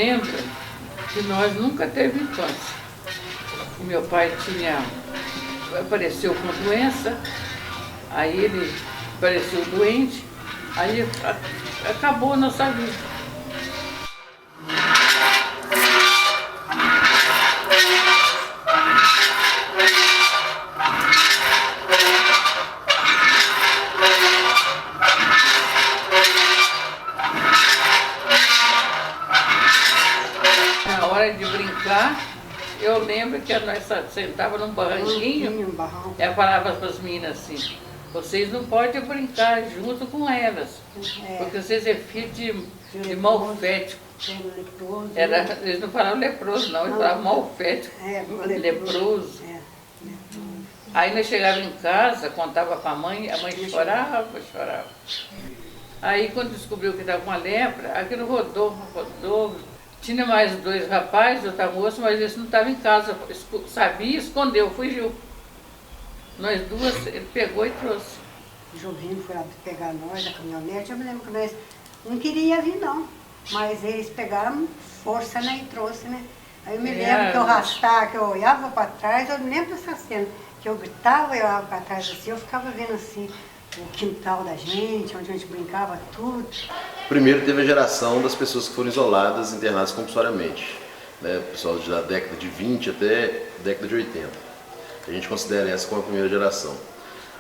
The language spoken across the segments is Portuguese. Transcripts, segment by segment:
lembro que nós nunca teve infância. O meu pai apareceu com doença, aí ele apareceu doente, aí acabou a nossa vida. Na hora de brincar, eu lembro que nós sentávamos num barranquinho, eu falava para as meninas assim, vocês não podem brincar junto com elas, porque vocês é filho de malfético. Eles não falavam leproso não, eles falavam malfético, leproso. Aí nós chegávamos em casa, contava para a mãe chorava. Aí quando descobriu que estava com a lepra, aquilo rodou. Tinha mais 2 rapazes, outra moça, mas eles não estavam em casa. Sabia, escondeu, fugiu. Nós duas, ele pegou e trouxe. O Jovinho foi lá pegar nós, a caminhonete. Eu me lembro que nós não queria vir, não. Mas eles pegaram força, né, e trouxe, né? Aí eu me lembro que eu arrastava, que eu olhava para trás, eu lembro dessa cena. Que eu gritava, eu olhava para trás assim, eu ficava vendo assim, o quintal da gente, onde a gente brincava, tudo. Primeiro teve a geração das pessoas que foram isoladas, internadas compulsoriamente, né? Pessoal da década de 20 até década de 80. A gente considera essa como a primeira geração.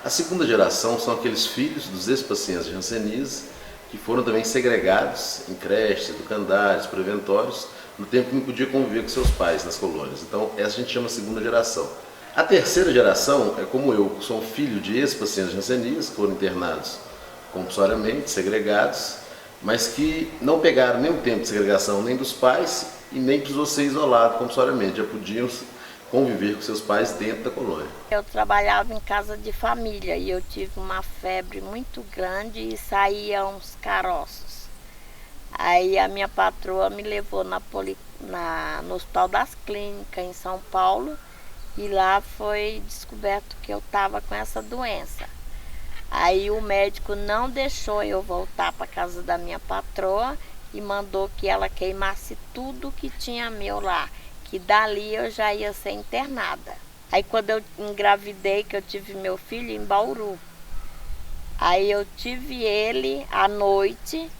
A segunda geração são aqueles filhos dos ex-pacientes de hanseníase que foram também segregados em creches, educandários, preventórios, no tempo que não podia conviver com seus pais nas colônias. Então essa a gente chama segunda geração. A terceira geração é como eu, que sou filho de ex-pacientes de hanseníase, que foram internados compulsoriamente, segregados, mas que não pegaram nem o tempo de segregação nem dos pais e nem precisou ser isolado compulsoriamente, já podiam conviver com seus pais dentro da colônia. Eu trabalhava em casa de família e eu tive uma febre muito grande e saía uns caroços. Aí a minha patroa me levou no Hospital das Clínicas em São Paulo e lá foi descoberto que eu estava com essa doença. Aí o médico não deixou eu voltar para casa da minha patroa e mandou que ela queimasse tudo que tinha meu lá, que dali eu já ia ser internada. Aí quando eu engravidei, que eu tive meu filho em Bauru, aí eu tive ele à noite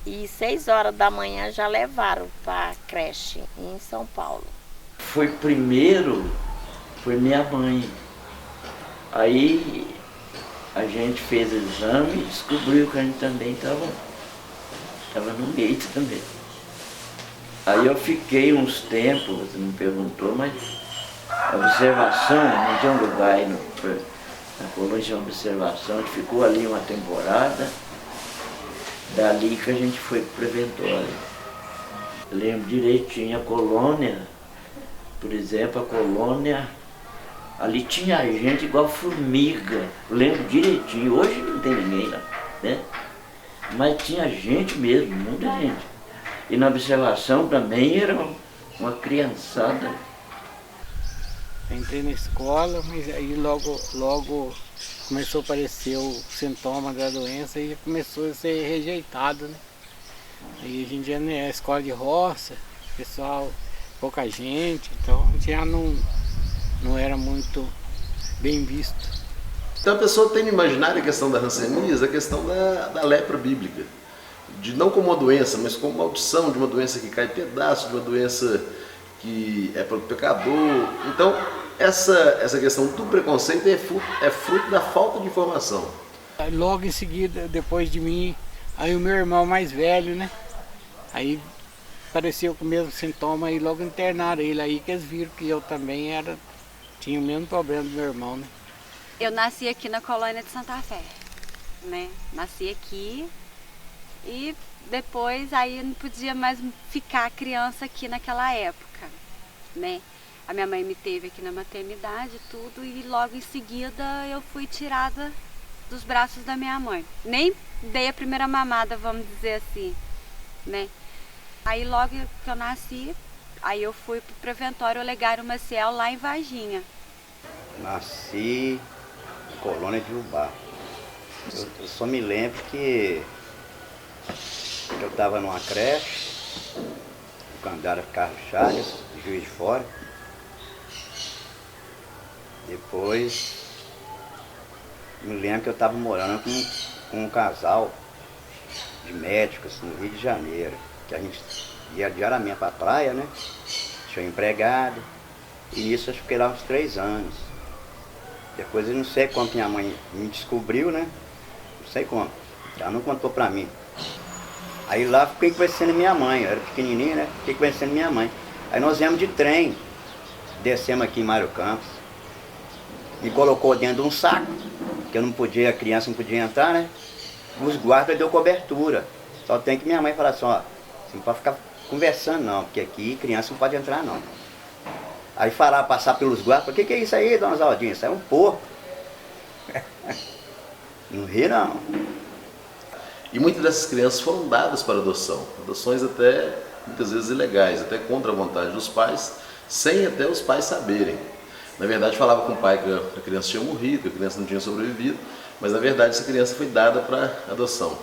e 6 horas da manhã já levaram para a creche em São Paulo. Foi minha mãe. Aí a gente fez o exame e descobriu que a gente também estava no meio também. Aí eu fiquei uns tempos, você não perguntou, mas a observação, não tinha um lugar aí na colônia de observação, a gente ficou ali uma temporada, dali que a gente foi pro preventório. Eu lembro direitinho a colônia, por exemplo, a colônia, ali tinha gente igual formiga, eu lembro direitinho, hoje não tem ninguém lá, né? Mas tinha gente mesmo, muita gente. E na observação também era uma criançada. Entrei na escola, mas aí logo começou a aparecer o sintoma da doença e começou a ser rejeitado, né? Aí a gente ia na escola de roça, pessoal, pouca gente, então já não era muito bem visto. Então a pessoa tem no imaginário a questão da hanseníase, a questão da lepra bíblica. De não como uma doença, mas como maldição de uma doença que cai pedaço, de uma doença que é para o pecador. Então essa questão do preconceito é fruto da falta de informação. Logo em seguida, depois de mim, aí o meu irmão mais velho, né? Aí apareceu com o mesmo sintoma e logo internaram ele aí, que eles viram que eu também tinha o mesmo problema do meu irmão, né? Eu nasci aqui na colônia de Santa Fé, né? Nasci aqui e depois aí não podia mais ficar criança aqui naquela época, né? A minha mãe me teve aqui na maternidade tudo e logo em seguida eu fui tirada dos braços da minha mãe. Nem dei a primeira mamada, vamos dizer assim, né? Aí logo que eu nasci, aí eu fui pro preventório Olegário Maciel lá em Varginha. Nasci na colônia de Ubá. Eu só me lembro que eu estava numa creche Candara Carlos Chagas, de Juiz de Fora. Depois, me lembro que eu estava morando com um casal de médicos no Rio de Janeiro, que a gente ia diariamente para a praia, né? Tinha empregado, e nisso eu fiquei lá uns 3 anos. Depois eu não sei como minha mãe me descobriu, né? Não sei como, ela não contou pra mim. Aí lá fiquei conhecendo minha mãe, eu era pequenininho, né? Fiquei conhecendo minha mãe. Aí nós viemos de trem, descemos aqui em Mário Campos, me colocou dentro de um saco, que eu não podia, a criança não podia entrar, né? Os guardas deu cobertura. Só tem que minha mãe falar assim, ó, você não pode ficar conversando não, porque aqui criança não pode entrar não. Aí falar, passar pelos guardas, o que é isso aí, dona Zaldinha? Isso é um porco. Não ri não. E muitas dessas crianças foram dadas para adoção. Adoções até, muitas vezes, ilegais, até contra a vontade dos pais, sem até os pais saberem. Na verdade, falava com o pai que a criança tinha morrido, que a criança não tinha sobrevivido, mas na verdade essa criança foi dada para adoção.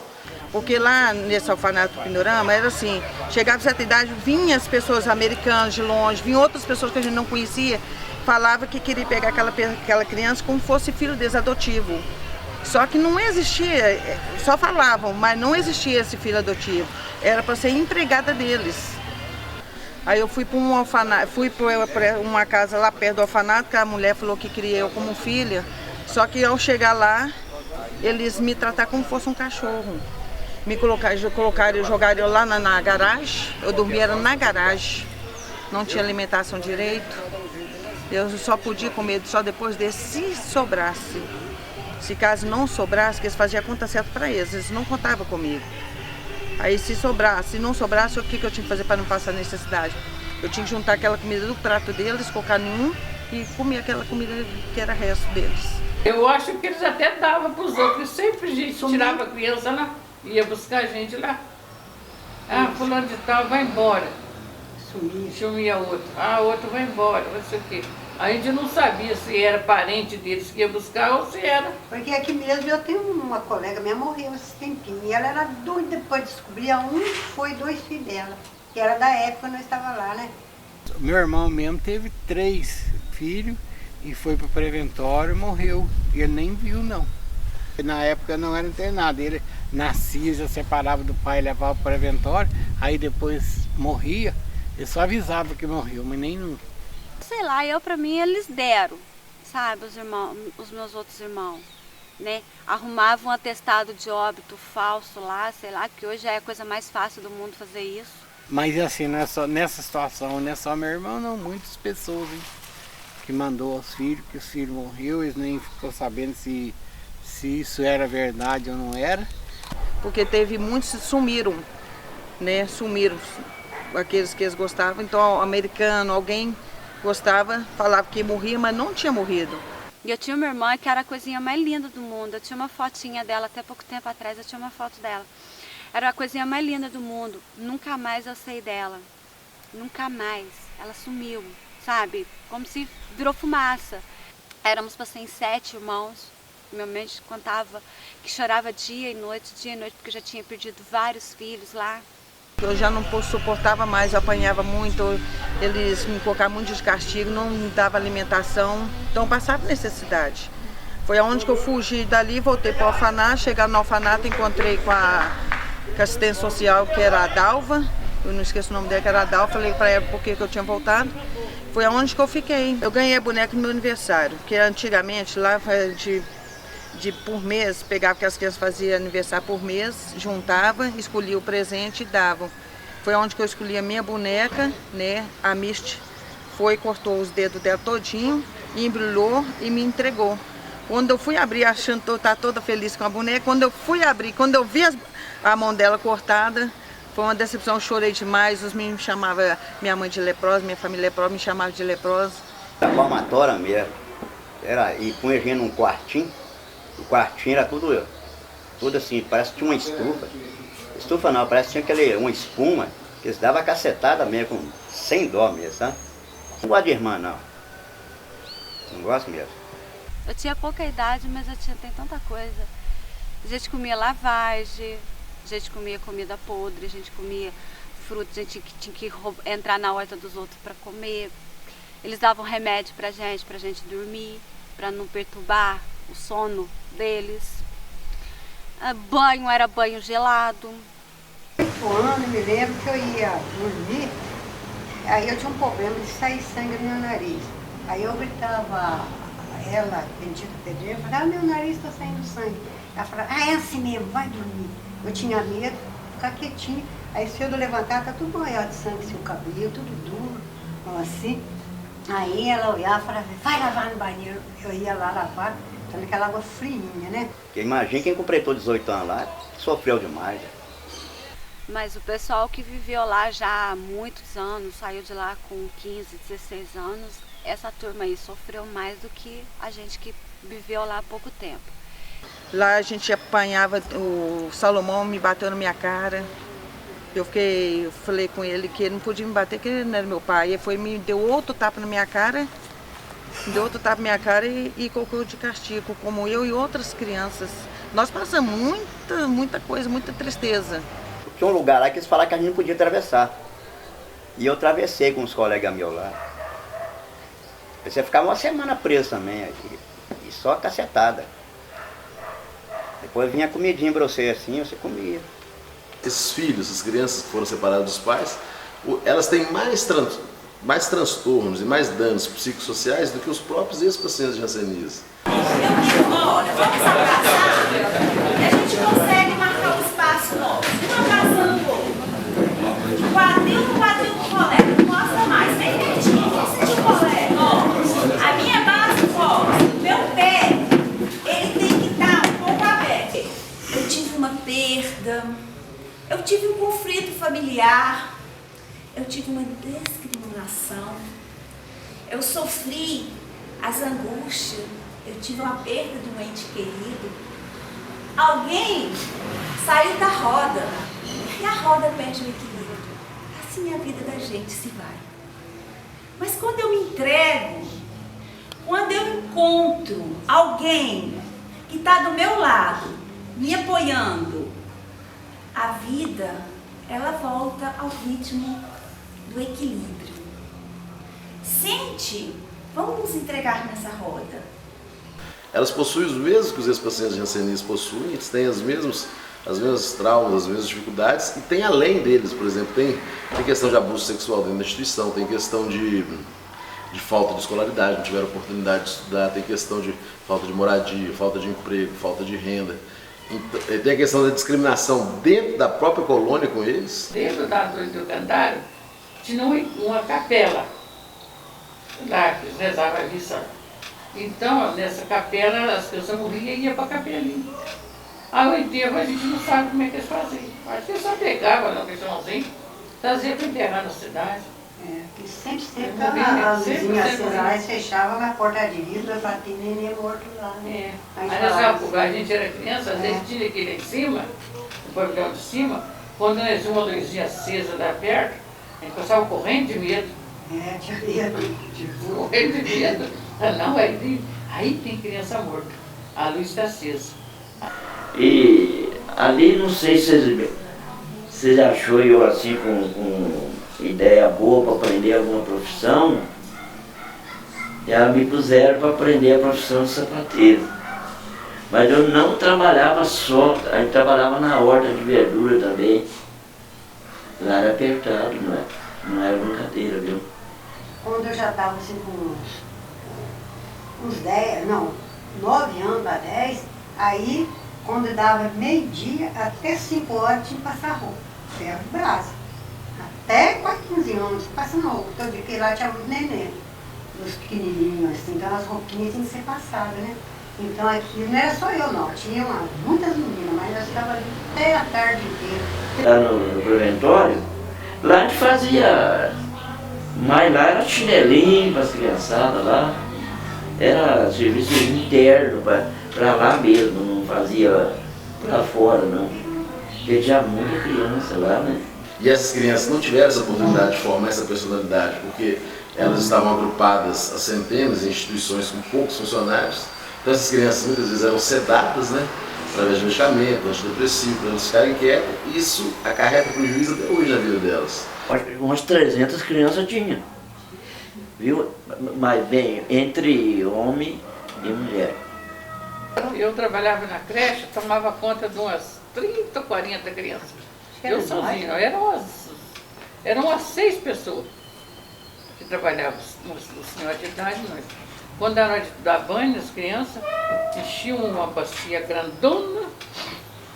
Porque lá nesse orfanato do Pindorama era assim, chegava a certa idade, vinham as pessoas americanas de longe, vinham outras pessoas que a gente não conhecia, falava que queria pegar aquela criança como fosse filho deles adotivo. Só que não existia, só falavam, mas não existia esse filho adotivo. Era para ser empregada deles. Aí eu fui para uma casa lá perto do orfanato, que a mulher falou que queria eu como filha. Só que ao chegar lá, eles me trataram como se fosse um cachorro. Me jogaram eu lá na garagem, eu dormia na garagem. Não tinha alimentação direito. Eu só podia comer só depois se sobrasse. Se caso não sobrasse, que eles faziam a conta certa para eles não contavam comigo. Aí se sobrasse, se não sobrasse, o que eu tinha que fazer para não passar necessidade? Eu tinha que juntar aquela comida do prato deles, colocar em um e comer aquela comida que era resto deles. Eu acho que eles até davam para os outros, sempre a gente tirava a criança lá, ia buscar a gente lá. Ah, fulano de tal, vai embora. Sumia outro. Ah, outro vai embora, não sei o quê. A gente não sabia se era parente deles que ia buscar ou se era. Porque aqui mesmo eu tenho uma colega minha, morreu esse tempinho. E ela era doida depois de descobrir foi 2 filhos dela. Que era da época quando eu estava lá, né? Meu irmão mesmo teve 3 filhos e foi para o preventório e morreu. E ele nem viu não. Na época não era internado. Ele nascia, já separava do pai e levava para o preventório. Aí depois morria. Ele só avisava que morreu, mas nem nunca. Sei lá, pra mim eles deram, sabe, os meus outros irmãos, né? Arrumavam um atestado de óbito falso lá, sei lá, que hoje é a coisa mais fácil do mundo fazer isso. Mas assim, não é só, nessa situação, não é só meu irmão, não, muitas pessoas, hein, que mandou aos filhos, que os filhos morreram, eles nem ficou sabendo se isso era verdade ou não era. Porque teve muitos que sumiram, né, aqueles que eles gostavam, então americano, alguém gostava, falava que morria, mas não tinha morrido. E eu tinha uma irmã que era a coisinha mais linda do mundo. Eu tinha uma fotinha dela, até pouco tempo atrás eu tinha uma foto dela. Era a coisinha mais linda do mundo. Nunca mais eu sei dela. Nunca mais. Ela sumiu, sabe? Como se virou fumaça. Éramos para ser 7 irmãos. Minha mãe contava que chorava dia e noite, porque já tinha perdido vários filhos lá. Eu já não suportava mais, eu apanhava muito, eles me colocavam muito de castigo, não me davam alimentação, então eu passava necessidade. Foi aonde que eu fugi dali, voltei para o orfanato, chegando no orfanato, encontrei com a assistente social, que era a Dalva, eu não esqueço o nome dela, que era a Dalva, falei para ela por que eu tinha voltado. Foi aonde que eu fiquei. Eu ganhei a boneca no meu aniversário, porque antigamente lá por mês, pegava que as crianças faziam aniversário por mês, juntava, escolhia o presente e davam. Foi onde que eu escolhi a minha boneca, né? A Misty foi, cortou os dedos dela todinho, embrulhou e me entregou. Quando eu fui abrir, achando que eu estava toda feliz com a boneca, quando eu fui abrir, quando eu vi a mão dela cortada, foi uma decepção, eu chorei demais, os meninos me chamavam, minha mãe de leprosa, minha família leprosa, me chamava de leprosa. A palmatória mesmo, e punha a gente num quartinho. O quartinho era tudo assim, parece que tinha uma estufa. Estufa não, parece que tinha uma espuma, que eles davam cacetada mesmo, sem dó mesmo, sabe? Não gosto de irmã, não. Não gosto mesmo. Eu tinha pouca idade, mas tem tanta coisa. A gente comia lavagem, a gente comia comida podre, a gente comia fruta, a gente tinha que entrar na horta dos outros para comer. Eles davam remédio pra gente dormir, para não perturbar o sono deles. Banho era banho gelado. 8 anos, me lembro que eu ia dormir, aí eu tinha um problema de sair sangue no meu nariz. Aí eu gritava, ela, bendita pedreira, falava, meu nariz está saindo sangue. Ela falava, é assim mesmo, vai dormir. Eu tinha medo, ficar quietinha. Aí se eu levantar, tá tudo banhado de sangue, assim, o cabelo, tudo duro, assim. Aí ela olhava e falava, vai lavar no banheiro. Eu ia lá lavar, então aquela água friinha, né? Porque imagina quem completou 18 anos lá, sofreu demais. Mas o pessoal que viveu lá já há muitos anos, saiu de lá com 15, 16 anos, essa turma aí sofreu mais do que a gente que viveu lá há pouco tempo. Lá a gente apanhava, o Salomão me bateu na minha cara. Eu falei com ele que ele não podia me bater, que ele não era meu pai. Ele me deu outro tapa na minha cara, e colocou de castigo, como eu e outras crianças. Nós passamos muita coisa, muita tristeza. Tinha um lugar lá que eles falaram que a gente não podia atravessar. E eu atravessei com os colegas meus lá. Você ficava uma semana preso também aqui, e só cacetada. Depois vinha a comidinha pra você assim, você comia. Esses filhos, essas crianças que foram separadas dos pais, elas têm mais transtornos e mais danos psicossociais do que os próprios ex-pacientes de hanseníase. Olha, vamos abraçar e a gente consegue marcar um espaço nosso, um abraçando o outro. Quadril no quadril do colega, não mostra mais, vem quietinho, vamos sentir o colega. Ó, a minha base forte, o meu pé, ele tem que estar um pouco aberto. Eu tive uma perda, eu tive um conflito familiar, eu tive uma discriminação, eu sofri as angústias, eu tive uma perda de um ente querido. Alguém saiu da roda e a roda perde o equilíbrio. Assim a vida da gente se vai. Mas quando eu me entrego, quando eu encontro alguém que está do meu lado, me apoiando, a vida, ela volta ao ritmo do equilíbrio. Sente, vamos nos entregar nessa roda. Elas possuem os mesmos que os ex-pacientes de hanseníase possuem, eles têm as mesmas traumas, as mesmas dificuldades, e tem além deles, por exemplo, tem questão de abuso sexual dentro da instituição, tem questão de falta de escolaridade, não tiveram oportunidade de estudar, tem questão de falta de moradia, falta de emprego, falta de renda. Tem a questão da discriminação dentro da própria colônia com eles. Dentro do Candário tinha uma capela, lá que eles rezavam a missa. Então, nessa capela, as pessoas morriam e iam para a capelinha. Aí o enterro a gente não sabe como é que eles faziam. Acho que eles só pegavam no caixãozinho, traziam para enterrar na cidade. Que sempre a luzinha acesa e fechava na porta de vidro para ter neném morto lá, né? Aí nessa época a gente era criança, às vezes tinha aqui lá em cima, no pavilhão de cima, quando nós vimos uma luzinha acesa lá perto, a gente passava correndo de medo. Tinha medo. Correndo de medo. Não, aí tem criança morta, a luz está acesa. E ali, não sei se vocês achou eu assim com ideia boa para aprender alguma profissão, já me puseram para aprender a profissão de sapateiro. Mas eu não trabalhava só, a gente trabalhava na horta de verdura também. Lá era apertado, não era brincadeira, viu? Quando eu já estava assim com uns 9 anos para 10, aí quando dava meio-dia até 5 horas tinha que passar roupa, ferro de brasa. Até 15 anos passando roupa, porque lá tinha muito neném, os pequenininhos assim, então as roupinhas tinham que ser passadas, né? Então aqui não era só eu não, tinha muitas meninas, mas nós ficávamos ali até a tarde inteira. Lá no preventório, lá a gente fazia, mas lá era chinelinho para as criançadas lá. Era serviço interno para lá mesmo, não fazia para fora não. Porque tinha muita criança lá, né? E essas crianças não tiveram essa oportunidade de formar essa personalidade, porque elas estavam agrupadas a centenas em instituições com poucos funcionários. Então essas crianças muitas vezes eram sedadas, né? através de medicamento, antidepressivo, para eles ficarem quietos. Isso acarreta prejuízo até hoje na vida delas. Umas 300 crianças tinha, viu? Mas bem, entre homem e mulher. Eu trabalhava na creche, tomava conta de umas 30, 40 crianças. Eu sozinho, eram umas 6 pessoas que trabalhavam, os senhores de idade, nós. Quando era hora de dar banho nas crianças, enchiam uma bacia grandona,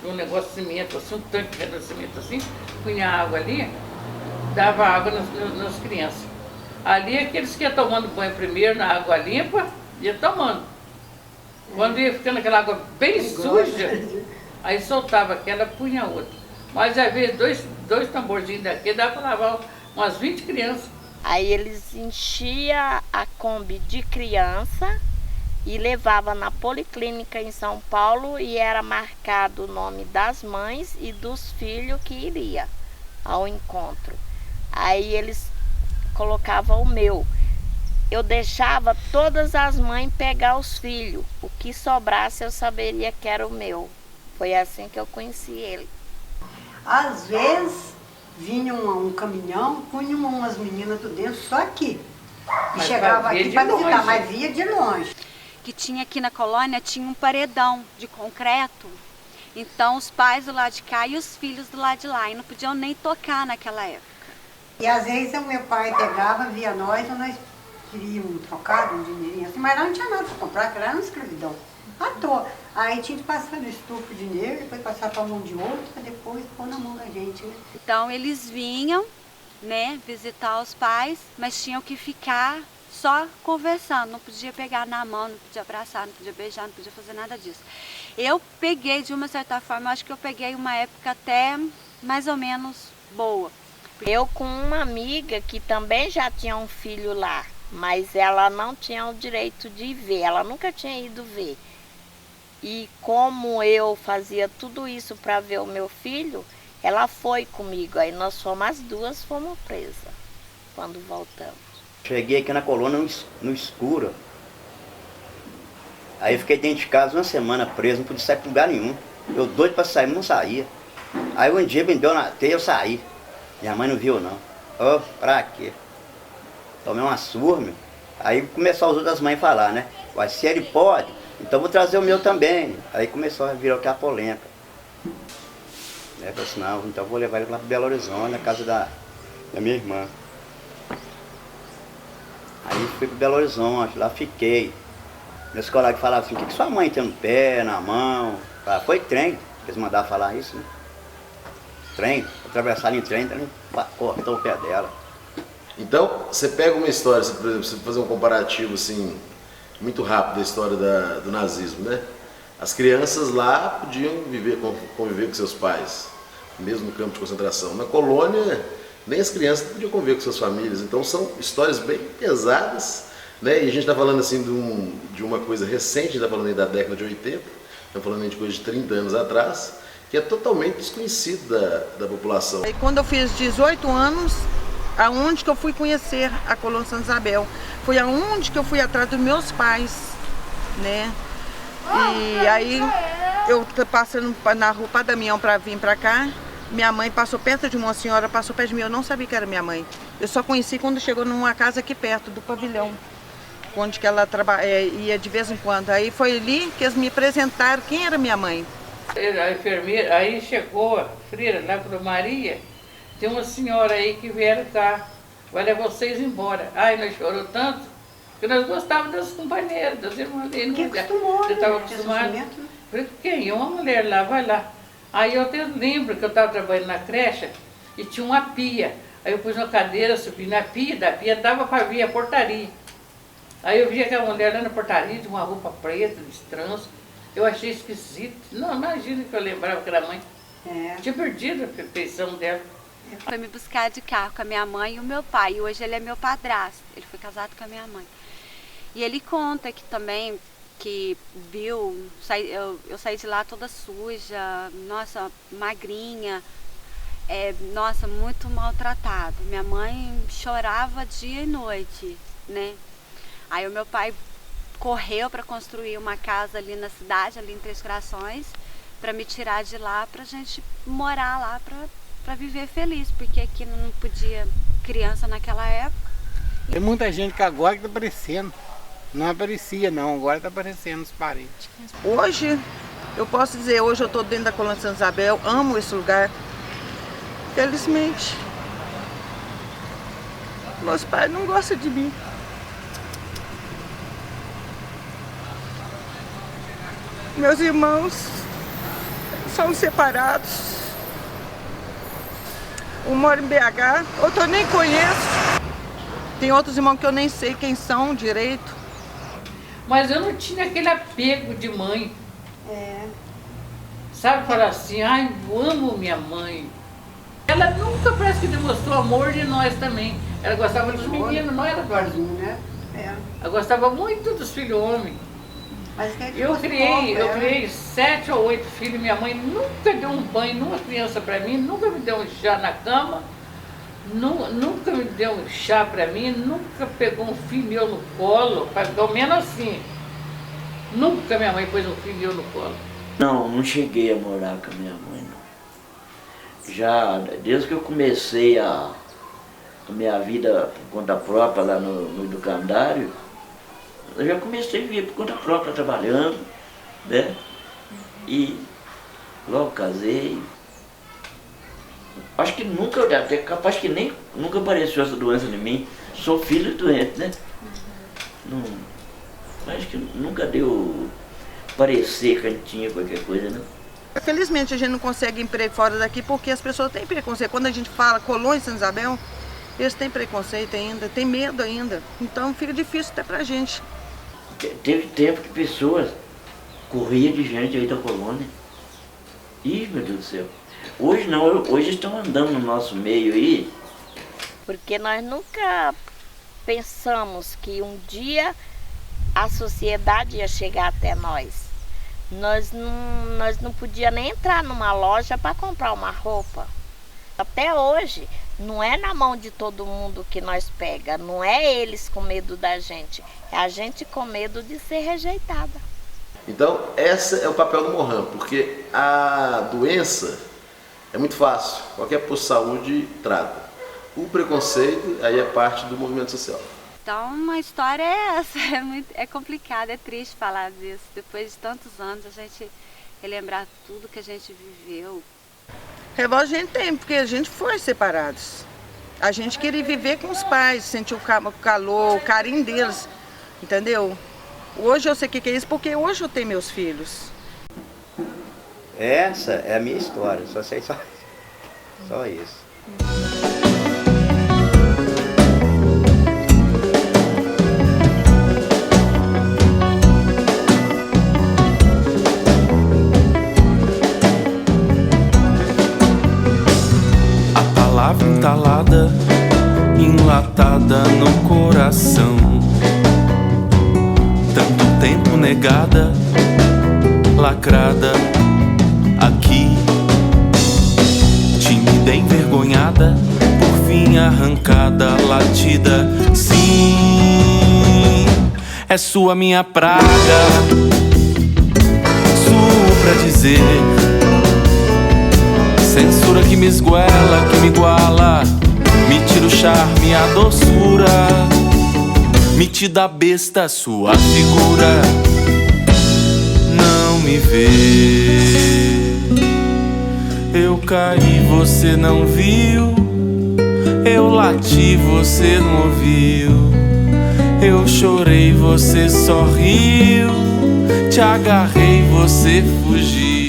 um negócio de cimento, assim, um tanque de cimento assim, punha água ali, dava água nas crianças. Ali aqueles que iam tomando banho primeiro na água limpa, ia tomando. Quando ia ficando aquela água bem suja, aí soltava aquela, punha outra. Mas às vezes dois tamborzinhos daqui dava para lavar umas 20 crianças. Aí eles enchiam a Kombi de criança e levavam na policlínica em São Paulo e era marcado o nome das mães e dos filhos que iria ao encontro. Aí eles colocavam o meu. Eu deixava todas as mães pegar os filhos. O que sobrasse eu saberia que era o meu. Foi assim que eu conheci ele. Às vezes vinha um caminhão, punha umas meninas do dentro só aqui. E Mas chegava aqui para visitar, longe. mas via de longe. Que tinha aqui na colônia, tinha um paredão de concreto. Então os pais do lado de cá e os filhos do lado de lá. E não podiam nem tocar naquela época. E às vezes o meu pai pegava, via nós queríamos um trocado, um dinheirinho assim, mas lá não tinha nada para comprar, porque lá era uma escravidão. À toa. Aí tinha que passar no estupro de dinheiro, depois passar para a mão de outro, para depois pôr na mão da gente, né? Então eles vinham, né, visitar os pais, mas tinham que ficar só conversando, não podia pegar na mão, não podia abraçar, não podia beijar, não podia fazer nada disso. Eu peguei, de uma certa forma, acho que eu peguei uma época até mais ou menos boa. Eu com uma amiga que também já tinha um filho lá, mas ela não tinha o direito de ver, ela nunca tinha ido ver. E como eu fazia tudo isso para ver o meu filho, ela foi comigo. Aí nós fomos, as duas fomos presas quando voltamos. Cheguei aqui na colônia no escuro. Aí eu fiquei dentro de casa uma semana preso, não podia sair para lugar nenhum. Eu doido para sair, mas não saía. Aí um dia me deu na teia, eu saí. Minha mãe não viu não. Ô, pra quê? Tomei uma surra, meu. Aí começou as outras mães a falar, né? Mas se ele pode, então vou trazer o meu também. Aí começou a virar aquela polêmica. Eu falei assim, não, então vou levar ele lá para Belo Horizonte, na casa da minha irmã. Aí fui para Belo Horizonte, lá fiquei. Meus colegas falavam assim, o que sua mãe tem no pé, na mão? Ah, foi trem, eles mandavam falar isso, né? Trem, atravessaram em trem, então cortou o pé dela. Então, você pega uma história, por exemplo, você fazer um comparativo assim, muito rápido da história do nazismo, né? As crianças lá podiam conviver com seus pais, mesmo no campo de concentração. Na colônia, nem as crianças podiam conviver com suas famílias. Então são histórias bem pesadas, né? E a gente está falando assim de uma coisa recente, a gente está falando aí da década de 80, estamos falando aí de coisa de 30 anos atrás, que é totalmente desconhecido da população. E quando eu fiz 18 anos, aonde que eu fui conhecer a colônia Santa Isabel? Foi aonde que eu fui atrás dos meus pais, né? E aí eu passando na rua para Damião para vir para cá, minha mãe passou perto de uma senhora, passou perto de mim, eu não sabia que era minha mãe. Eu só conheci quando chegou numa casa aqui perto do pavilhão, onde que ela ia de vez em quando. Aí foi ali que eles me apresentaram quem era minha mãe. A enfermeira, aí chegou a freira lá para Maria, tem uma senhora aí que vieram cá, vai levar vocês embora. Ai, nós chorou tanto, que nós gostávamos das companheiras, das irmãs dele. Porque acostumou, eu estava né? acostumada. Falei, quem? Uma mulher lá, vai lá. Aí eu até lembro que eu estava trabalhando na creche e tinha uma pia. Aí eu pus uma cadeira, subi na pia, da pia dava para ver a portaria. Aí eu vi aquela mulher lá na portaria de uma roupa preta, de tranço. Eu achei esquisito. Não, imagina que eu lembrava que era mãe. É. Tinha perdido a perfeição dela. Foi me buscar de carro com a minha mãe e o meu pai. E hoje ele é meu padrasto. Ele foi casado com a minha mãe. E ele conta que também, que viu, eu saí de lá toda suja, nossa, magrinha, nossa, muito maltratada. Minha mãe chorava dia e noite, né? Aí o meu pai correu para construir uma casa ali na cidade, ali em Três Corações, para me tirar de lá, pra gente morar lá, pra viver feliz, porque aqui não podia criança naquela época. Tem muita gente que agora está aparecendo. Não aparecia não, agora está aparecendo os parentes. Hoje, eu posso dizer, hoje eu estou dentro da Colônia de Santa Isabel, amo esse lugar. Felizmente, meus pais não gostam de mim. Meus irmãos são separados. Um mora em BH, outro eu nem conheço. Tem outros irmãos que eu nem sei quem são direito. Mas eu não tinha aquele apego de mãe. É. Sabe, falar assim, ai, eu amo minha mãe. Ela nunca parece que demonstrou amor de nós também. Ela gostava dos meninos, não era do né? É. Ela gostava muito dos filhos homens. Mas que Eu criei 7 ou 8 filhos. Minha mãe nunca deu um banho numa criança para mim, nunca me deu um chá na cama, nunca me deu um chá para mim, nunca pegou um filho meu no colo, pelo menos assim. Nunca minha mãe pôs um filho meu no colo. Não cheguei a morar com a minha mãe, não. Já desde que eu comecei a minha vida por conta própria lá no educandário, eu já comecei a vir por conta própria trabalhando, né? E logo casei. Acho que nunca, até capaz que nem nunca apareceu essa doença em mim. Sou filho doente, né? Não, acho que nunca deu parecer que a gente tinha qualquer coisa, né? Felizmente a gente não consegue emprego fora daqui porque as pessoas têm preconceito. Quando a gente fala Colônia de Santa Isabel, eles têm preconceito ainda, têm medo ainda. Então fica difícil até pra gente. Teve tempo que pessoas corriam de gente aí da colônia. Ih, meu Deus do céu. Hoje não, hoje estão andando no nosso meio aí. Porque nós nunca pensamos que um dia a sociedade ia chegar até nós. Nós não podíamos nem entrar numa loja para comprar uma roupa. Até hoje, não é na mão de todo mundo que nós pega, não é eles com medo da gente, é a gente com medo de ser rejeitada. Então, esse é o papel do Mohan, porque a doença é muito fácil, qualquer posto de saúde trata. O preconceito aí é parte do movimento social. Então, a história é essa, é complicado, é triste falar disso. Depois de tantos anos, a gente relembrar tudo que a gente viveu. Revolta a gente tem, porque a gente foi separados. A gente queria viver com os pais, sentir o calor, o carinho deles, entendeu? Hoje eu sei o que é isso, porque hoje eu tenho meus filhos. Essa é a minha história, só sei só isso. Palavra entalada, enlatada no coração. Tanto tempo negada, lacrada aqui. Tímida, envergonhada, por fim arrancada, latida. Sim, é sua minha praga. Sua pra dizer. Censura que me esguela, que me iguala, me tira o charme, a doçura, me te dá besta sua figura. Não me vê, eu caí, você não viu, eu lati, você não ouviu, eu chorei, você sorriu, te agarrei, você fugiu.